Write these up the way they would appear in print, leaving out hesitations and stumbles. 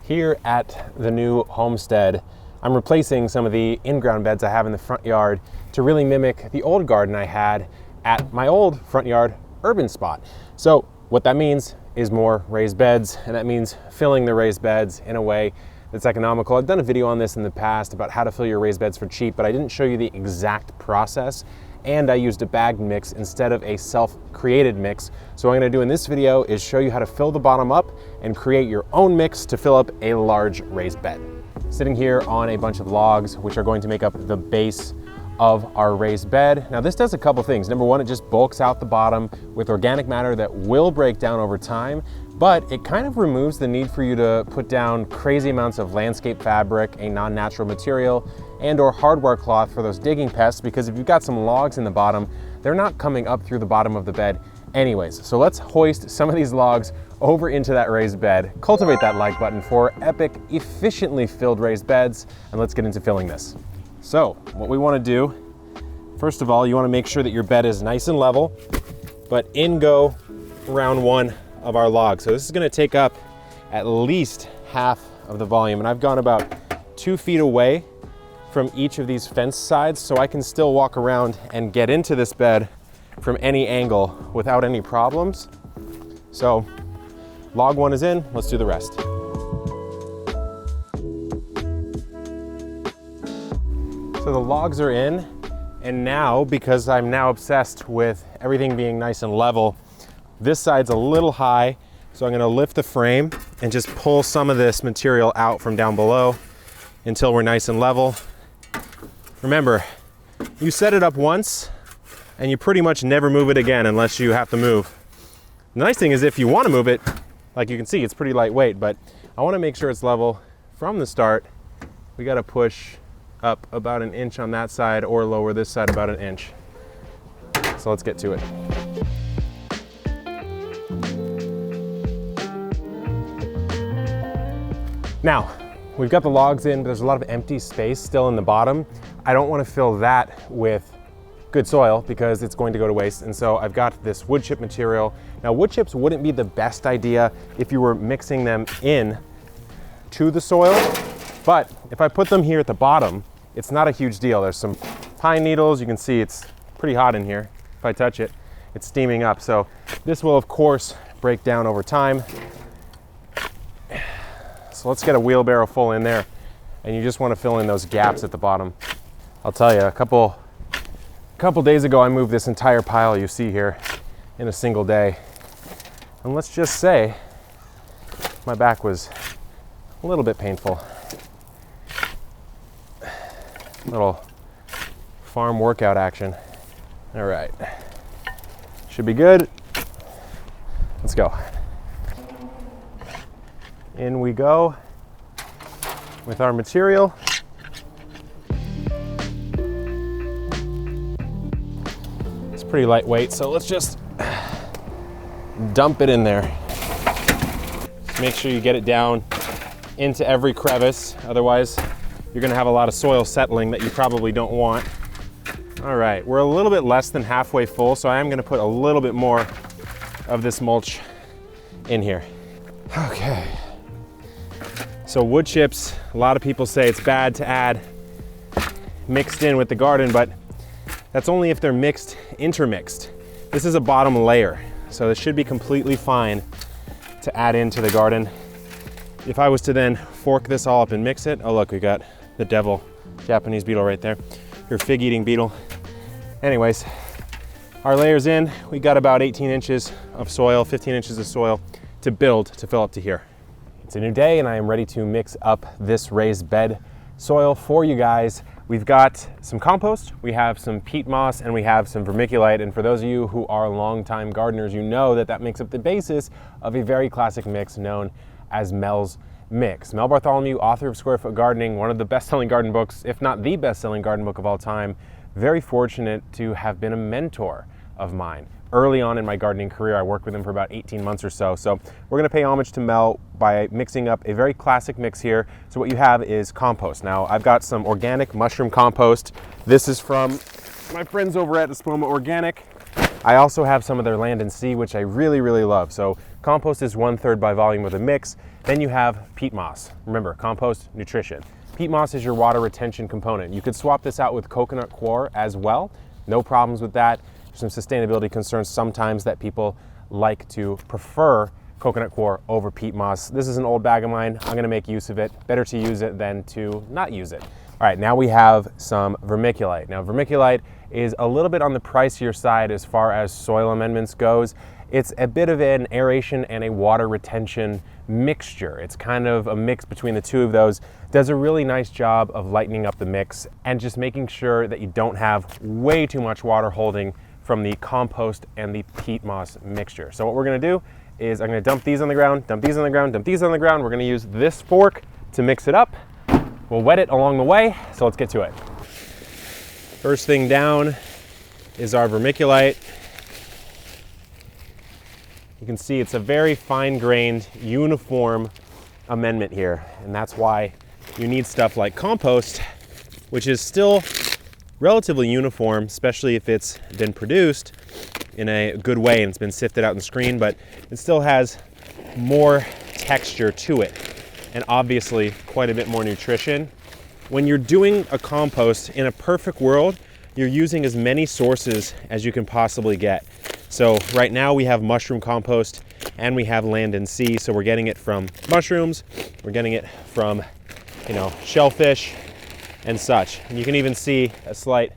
Here at the new homestead, I'm replacing some of the in-ground beds I have in the front yard to really mimic the old garden I had at my old front yard urban spot. So what that means is more raised beds, and that means filling the raised beds in a way that's economical. I've done a video on this in the past about how to fill your raised beds for cheap, but I didn't show you the exact process, and I used a bagged mix instead of a self-created mix. So what I'm gonna do in this video is show you how to fill the bottom up and create your own mix to fill up a large raised bed. Sitting here on a bunch of logs, which are going to make up the base of our raised bed. Now this does a couple things. Number one, it just bulks out the bottom with organic matter that will break down over time, but it kind of removes the need for you to put down crazy amounts of landscape fabric, a non-natural material, and or hardware cloth for those digging pests, because if you've got some logs in the bottom, they're not coming up through the bottom of the bed anyways. So let's hoist some of these logs over into that raised bed, cultivate that like button for epic, efficiently filled raised beds, and let's get into filling this. So what we want to do, first of all, you want to make sure that your bed is nice and level, but in go round one of our logs. So this is going to take up at least half of the volume, and I've gone about 2 feet away from each of these fence sides, so I can still walk around and get into this bed from any angle without any problems. So log one is in, let's do the rest. So the logs are in, and now, because I'm now obsessed with everything being nice and level, this side's a little high, so I'm gonna lift the frame and just pull some of this material out from down below until we're nice and level. Remember, you set it up once and you pretty much never move it again unless you have to move. The nice thing is if you want to move it, like you can see, it's pretty lightweight, but I want to make sure it's level from the start. We got to push up about 1 inch on that side or lower this side about 1 inch. So let's get to it. Now, we've got the logs in, but there's a lot of empty space still in the bottom. I don't want to fill that with good soil because it's going to go to waste. And so I've got this wood chip material. Now wood chips wouldn't be the best idea if you were mixing them in to the soil, but if I put them here at the bottom, it's not a huge deal. There's some pine needles. You can see it's pretty hot in here. If I touch it, it's steaming up. So this will of course break down over time. So let's get a wheelbarrow full in there, and you just want to fill in those gaps at the bottom. I'll tell you, a couple days ago I moved this entire pile you see here in a single day, and let's just say my back was a little bit painful. Little farm workout action. All right, should be good. Let's go. In we go with our material. It's pretty lightweight, so let's just dump it in there. Just make sure you get it down into every crevice, otherwise you're gonna have a lot of soil settling that you probably don't want. All right, we're a little bit less than halfway full, so I am gonna put a little bit more of this mulch in here. Okay. So wood chips, a lot of people say it's bad to add mixed in with the garden, but that's only if they're intermixed. This is a bottom layer, so this should be completely fine to add into the garden. If I was to then fork this all up and mix it, oh look, we got the devil Japanese beetle right there, your fig eating beetle. Anyways, our layer's in. We got about 18 inches of soil, 15 inches of soil to build to fill up to here. It's a new day and I am ready to mix up this raised bed soil for you guys. We've got some compost, we have some peat moss, and we have some vermiculite. And for those of you who are longtime gardeners, you know that that makes up the basis of a very classic mix known as Mel's Mix. Mel Bartholomew, author of Square Foot Gardening, one of the best-selling garden books, if not the best-selling garden book of all time. Very fortunate to have been a mentor of mine. Early on in my gardening career, I worked with him for about 18 months or so. So we're gonna pay homage to Mel by mixing up a very classic mix here. So what you have is compost. Now I've got some organic mushroom compost. This is from my friends over at Espoma Organic. I also have some of their Land and Sea, which I really, really love. So compost is 1/3 by volume of the mix. Then you have peat moss. Remember, compost, nutrition. Peat moss is your water retention component. You could swap this out with coconut coir as well. No problems with that. There's some sustainability concerns sometimes that people like to prefer coconut coir over peat moss. This is an old bag of mine. I'm gonna make use of it. Better to use it than to not use it. All right, now we have some vermiculite. Now vermiculite is a little bit on the pricier side as far as soil amendments goes. It's a bit of an aeration and a water retention mixture. It's kind of a mix between the two of those. Does a really nice job of lightening up the mix and just making sure that you don't have way too much water holding from the compost and the peat moss mixture. So what we're gonna do is I'm gonna dump these on the ground, dump these on the ground, dump these on the ground. We're gonna use this fork to mix it up. We'll wet it along the way, so let's get to it. First thing down is our vermiculite. You can see it's a very fine-grained, uniform amendment here, and that's why you need stuff like compost, which is still relatively uniform, especially if it's been produced in a good way and it's been sifted out and screened, but it still has more texture to it and obviously quite a bit more nutrition. When you're doing a compost, in a perfect world, you're using as many sources as you can possibly get. So right now we have mushroom compost and we have land and sea, so we're getting it from mushrooms, we're getting it from, shellfish and such. And you can even see a slight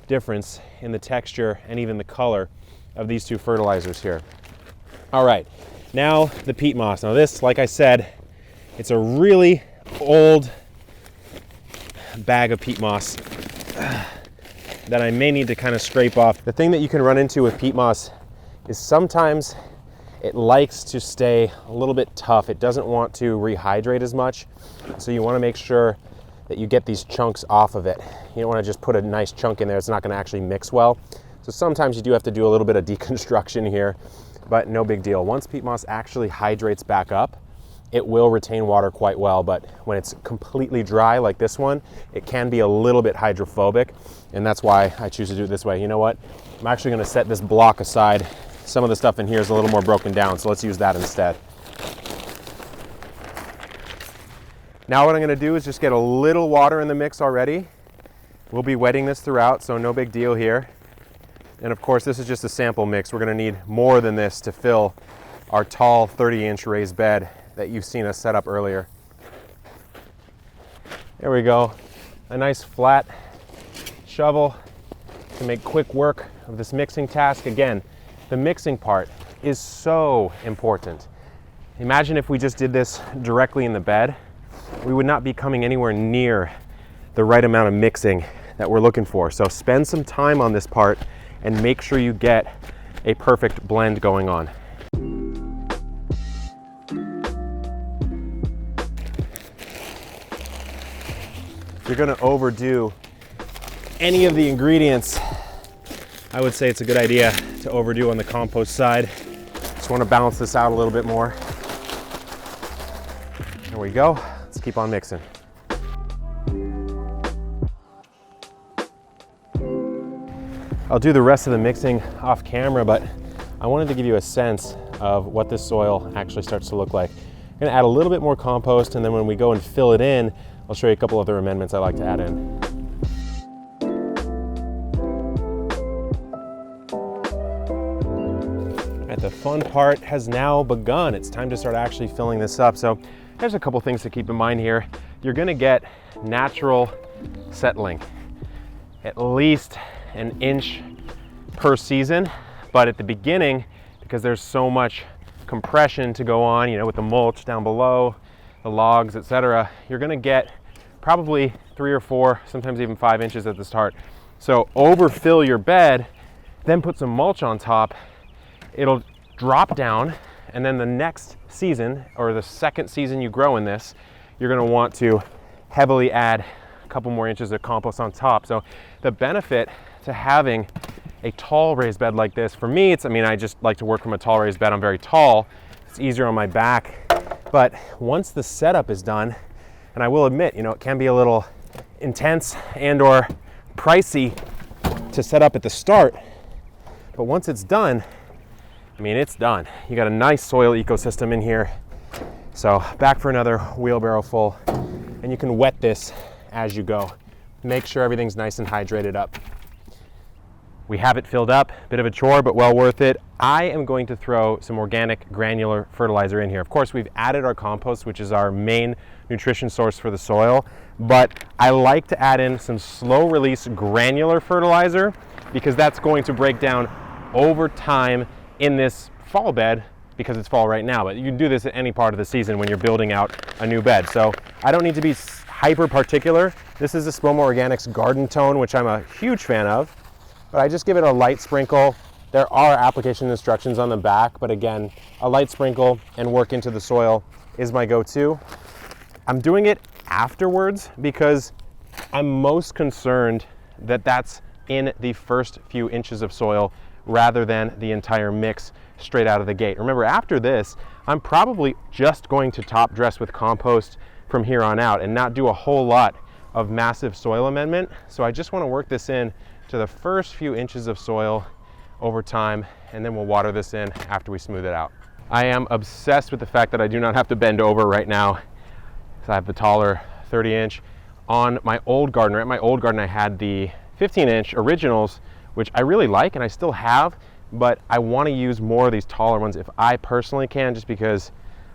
difference in the texture and even the color of these two fertilizers here. All right, now the peat moss. Now this, like I said, it's a really old bag of peat moss that I may need to kind of scrape off. The thing that you can run into with peat moss is sometimes it likes to stay a little bit tough. It doesn't want to rehydrate as much. So you want to make sure that you get these chunks off of it. You don't want to just put a nice chunk in there. It's not going to actually mix well. So sometimes you do have to do a little bit of deconstruction here, but no big deal. Once peat moss actually hydrates back up, it will retain water quite well, but when it's completely dry like this one, it can be a little bit hydrophobic, and that's why I choose to do it this way. You know what? I'm actually gonna set this block aside. Some of the stuff in here is a little more broken down, so let's use that instead. Now what I'm gonna do is just get a little water in the mix already. We'll be wetting this throughout, so no big deal here. And of course, this is just a sample mix. We're gonna need more than this to fill our tall 30-inch raised bed that you've seen us set up earlier. There we go. A nice flat shovel to make quick work of this mixing task. Again, the mixing part is so important. Imagine if we just did this directly in the bed, we would not be coming anywhere near the right amount of mixing that we're looking for. So spend some time on this part and make sure you get a perfect blend going on. If you're gonna overdo any of the ingredients, I would say it's a good idea to overdo on the compost side. Just wanna balance this out a little bit more. There we go, let's keep on mixing. I'll do the rest of the mixing off camera, but I wanted to give you a sense of what this soil actually starts to look like. I'm gonna add a little bit more compost, and then when we go and fill it in, I'll show you a couple other amendments I like to add in. The fun part has now begun. It's time to start actually filling this up. So there's a couple things to keep in mind here. You're gonna get natural settling, at least an inch per season. But at the beginning, because there's so much compression to go on, with the mulch down below, the logs, etc., you're gonna get probably 3 or 4, sometimes even 5 inches at the start. So overfill your bed, then put some mulch on top. It'll drop down, and then the next season, or the second season you grow in this, you're gonna want to heavily add a couple more inches of compost on top. So the benefit to having a tall raised bed like this, for me, I just like to work from a tall raised bed. I'm very tall. It's easier on my back. But once the setup is done, and I will admit, it can be a little intense and or pricey to set up at the start, but once it's done, it's done. You got a nice soil ecosystem in here. So back for another wheelbarrow full, and you can wet this as you go. Make sure everything's nice and hydrated up. We have it filled up, bit of a chore, but well worth it. I am going to throw some organic granular fertilizer in here. Of course, we've added our compost, which is our main nutrition source for the soil, but I like to add in some slow release granular fertilizer because that's going to break down over time in this fall bed, because it's fall right now, but you can do this at any part of the season when you're building out a new bed. So I don't need to be hyper particular. This is the Spoma Organics Garden Tone, which I'm a huge fan of, but I just give it a light sprinkle. There are application instructions on the back, but again, a light sprinkle and work into the soil is my go-to. I'm doing it afterwards because I'm most concerned that that's in the first few inches of soil rather than the entire mix straight out of the gate. Remember, after this, I'm probably just going to top dress with compost from here on out and not do a whole lot of massive soil amendment. So I just want to work this in to the first few inches of soil over time, and then we'll water this in after we smooth it out. I am obsessed with the fact that I do not have to bend over right now. So I have the taller 30-inch. On my old garden, at my old garden, I had the 15-inch originals, which I really like and I still have, but I want to use more of these taller ones if I personally can, just because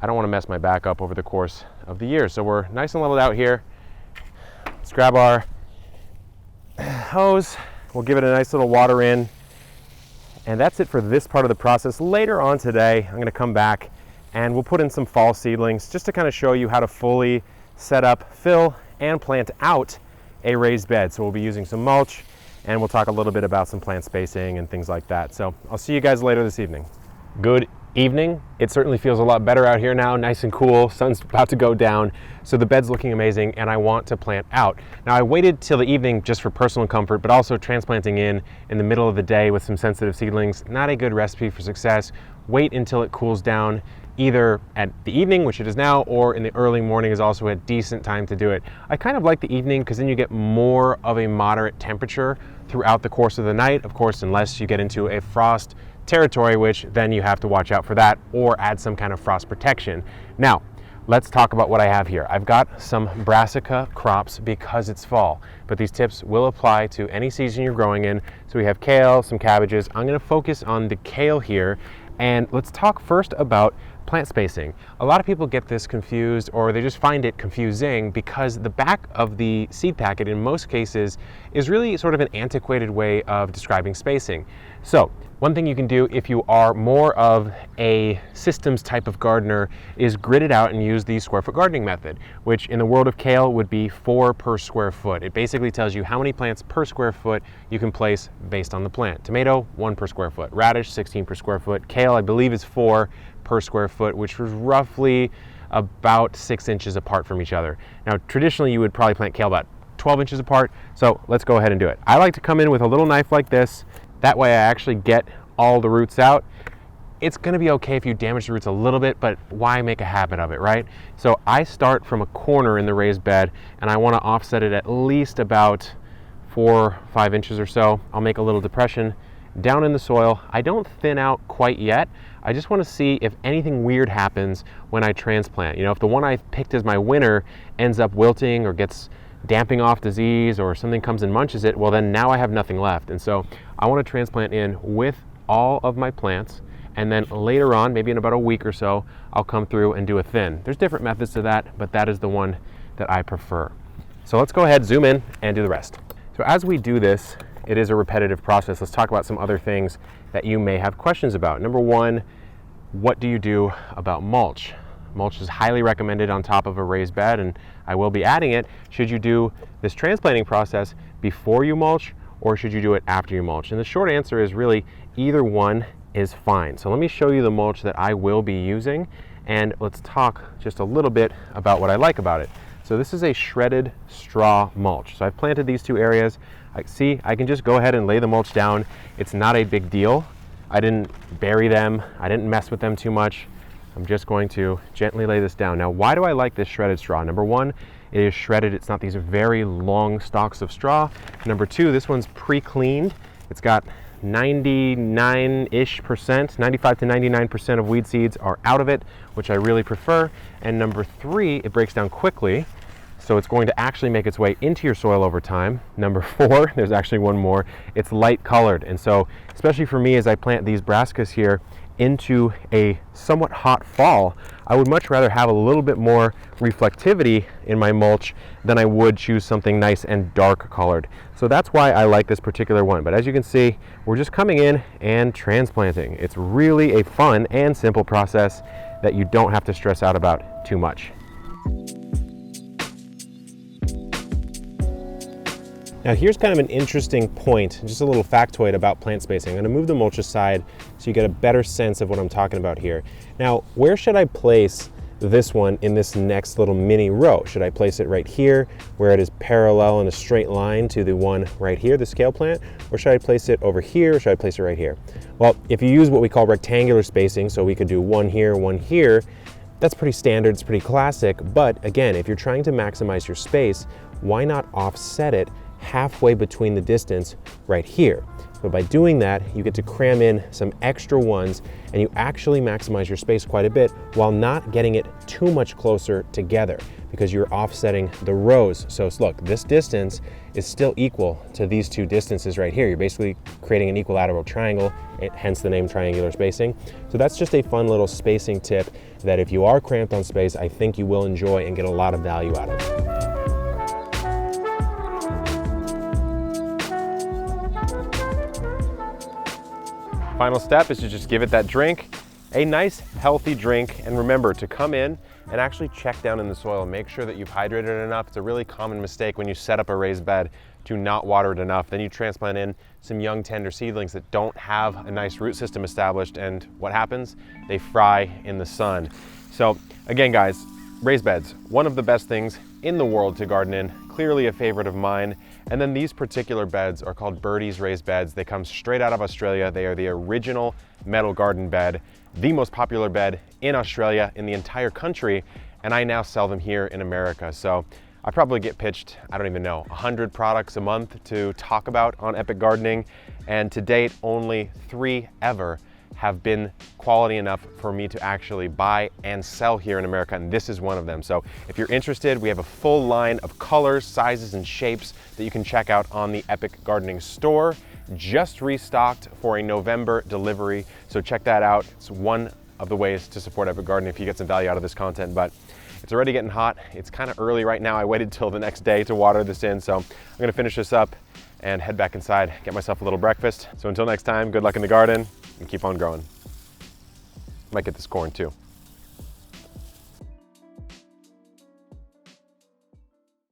I don't want to mess my back up over the course of the year. So we're nice and leveled out here. Let's grab our hose. We'll give it a nice little water in. And that's it for this part of the process. Later on today, I'm going to come back and we'll put in some fall seedlings just to kind of show you how to fully set up, fill, and plant out a raised bed. So we'll be using some mulch, and we'll talk a little bit about some plant spacing and things like that. So I'll see you guys later this evening. Good evening. It certainly feels a lot better out here now, nice and cool. Sun's about to go down, so the bed's looking amazing, and I want to plant out. Now, I waited till the evening just for personal comfort, but also transplanting in the middle of the day with some sensitive seedlings, not a good recipe for success. Wait until it cools down, either at the evening, which it is now, or in the early morning is also a decent time to do it. I kind of like the evening because then you get more of a moderate temperature throughout the course of the night, of course, unless you get into a frost territory, which then you have to watch out for that or add some kind of frost protection. Now, let's talk about what I have here. I've got some brassica crops because it's fall, but these tips will apply to any season you're growing in. So we have kale, some cabbages. I'm going to focus on the kale here, and let's talk first about plant spacing. A lot of people get this confused, or they just find it confusing because the back of the seed packet in most cases is really sort of an antiquated way of describing spacing. So one thing you can do if you are more of a systems type of gardener is grid it out and use the square foot gardening method, which in the world of kale would be 4 per square foot. It basically tells you how many plants per square foot you can place based on the plant. Tomato, 1 per square foot. Radish, 16 per square foot. Kale, I believe, is 4 per square foot, which was roughly about 6 inches apart from each other. Now, traditionally, you would probably plant kale about 12 inches apart, so let's go ahead and do it. I like to come in with a little knife like this. That way I actually get all the roots out. It's gonna be okay if you damage the roots a little bit, but why make a habit of it, right? So I start from a corner in the raised bed, and I wanna offset it at least about 4 or 5 inches or so. I'll make a little depression down in the soil. I don't thin out quite yet. I just wanna see if anything weird happens when I transplant. You know, if the one I picked as my winner ends up wilting or gets damping off disease or something comes and munches it, well then now I have nothing left. And so I want to transplant in with all of my plants, and then later on, maybe in about a week or so, I'll come through and do a thin. There's different methods to that, but that is the one that I prefer. So let's go ahead, zoom in, and do the rest. So as we do this, it is a repetitive process. Let's talk about some other things that you may have questions about. Number one, what do you do about mulch? Mulch is highly recommended on top of a raised bed, and I will be adding it. Should you do this transplanting process before you mulch, or should you do it after you mulch? And the short answer is really either one is fine. So let me show you the mulch that I will be using, and let's talk just a little bit about what I like about it. So this is a shredded straw mulch. So I've planted these 2 areas. I can just go ahead and lay the mulch down. It's not a big deal. I didn't bury them. I didn't mess with them too much. I'm just going to gently lay this down. Now, why do I like this shredded straw? Number one, it is shredded. It's not these very long stalks of straw. Number two, this one's pre-cleaned. It's got 99-ish percent, 95 to 99% of weed seeds are out of it, which I really prefer. And number 3, it breaks down quickly, so it's going to actually make its way into your soil over time. Number 4, there's actually one more, it's light colored. And so, especially for me as I plant these brassicas here into a somewhat hot fall, I would much rather have a little bit more reflectivity in my mulch than I would choose something nice and dark colored. So that's why I like this particular one. But as you can see, we're just coming in and transplanting. It's really a fun and simple process that you don't have to stress out about too much. Now here's kind of an interesting point, just a little factoid about plant spacing. I'm going to move the mulch aside so you get a better sense of what I'm talking about here. Now, where should I place this one in this next little mini row? Should I place it right here where it is parallel in a straight line to the one right here, the scale plant? Or should I place it over here, or should I place it right here? Well, if you use what we call rectangular spacing, so we could do one here, that's pretty standard, it's pretty classic. But again, if you're trying to maximize your space, why not offset it halfway between the distance right here? So by doing that, you get to cram in some extra ones and you actually maximize your space quite a bit while not getting it too much closer together, because you're offsetting the rows. So look, this distance is still equal to these two distances right here. You're basically creating an equilateral triangle, hence the name triangular spacing. So that's just a fun little spacing tip that if you are cramped on space, I think you will enjoy and get a lot of value out of. Final step is to just give it that drink, a nice healthy drink, and remember to come in and actually check down in the soil and make sure that you've hydrated it enough. It's a really common mistake when you set up a raised bed to not water it enough. Then you transplant in some young tender seedlings that don't have a nice root system established, and what happens? They fry in the sun. So again guys, raised beds, one of the best things in the world to garden in, clearly a favorite of mine. And then these particular beds are called Birdie's raised beds. They come straight out of Australia. They are the original metal garden bed, the most popular bed in Australia, in the entire country, and I now sell them here in America. So I probably get pitched, I don't even know, 100 products a month to talk about on Epic Gardening, and to date only 3 ever have been quality enough for me to actually buy and sell here in America, and this is one of them. So if you're interested, we have a full line of colors, sizes, and shapes that you can check out on the Epic Gardening store. Just restocked for a November delivery, so check that out. It's one of the ways to support Epic Gardening if you get some value out of this content. But it's already getting hot. It's kind of early right now. I waited till the next day to water this in, so I'm gonna finish this up and head back inside, get myself a little breakfast. So until next time, good luck in the garden and keep on growing. Might get this corn too.